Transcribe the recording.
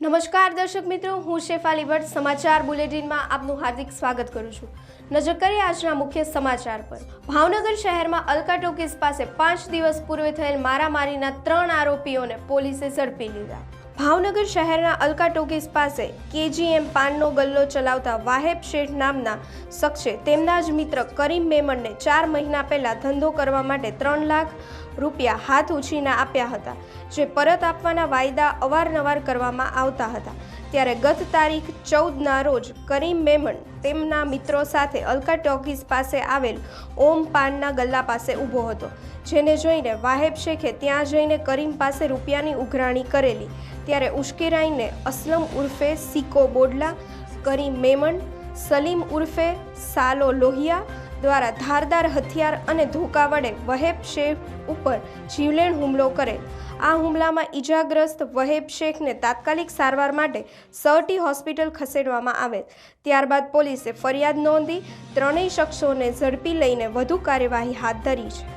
નમસ્કાર દર્શક મિત્રો, હું શેફાલી ભટ્ટ સમાચાર બુલેટિનમાં આપનું હાર્દિક સ્વાગત કરું છું। નજર કરીએ આજના મુખ્ય સમાચાર પર। ભાવનગર શહેરમાં અલકા ટોકીઝ પાસે 5 દિવસ પૂર્વે થયેલ મારામારીના 3 આરોપીઓને પોલીસે ઝડપી લીધા। ભાવનગર શહેરના અલકા ટોકીઝ પાસે કેજીએમ પાનનો ગલ્લો ચલાવતા વાહેબ શેઠ નામના શખ્સે તેમના જ મિત્ર કરીમ મેમણને 4 મહિના પહેલા ધંધો કરવા માટે 3 લાખ રૂપિયા હાથ ઉછીના આપ્યા હતા, જે પરત આપવાના વાયદા અવારનવાર કરવામાં આવતા હતા। ત્યારે ગત તારીખ 14ના રોજ કરીમ મેમણ તેમના મિત્રો સાથે અલકા ટોકીઝ પાસે આવેલ ઓમ પાનના ગલ્લા પાસે ઊભો હતો, જેને જોઈને વાહેબ શેખે ત્યાં જઈને કરીમ પાસે રૂપિયાની ઉઘરાણી કરેલી। ત્યારે ઉશ્કેરાઈને અસલમ ઉર્ફે સિકો બોડલા, કરીમ મેમણ, સલીમ ઉર્ફે સાલો લોહિયા દ્વારા ધારદાર હથિયાર અને ધોકા વડે વહેબ શેખ ઉપર જીવલેણ હુમલો કરેલ। આ હુમલામાં ઈજાગ્રસ્ત વહેબ શેખને તાત્કાલિક સારવાર માટે સહટી હોસ્પિટલ ખસેડવામાં આવેલ। ત્યારબાદ પોલીસે ફરિયાદ નોંધી ત્રણેય શખ્સોને ઝડપી લઈને વધુ કાર્યવાહી હાથ ધરી છે।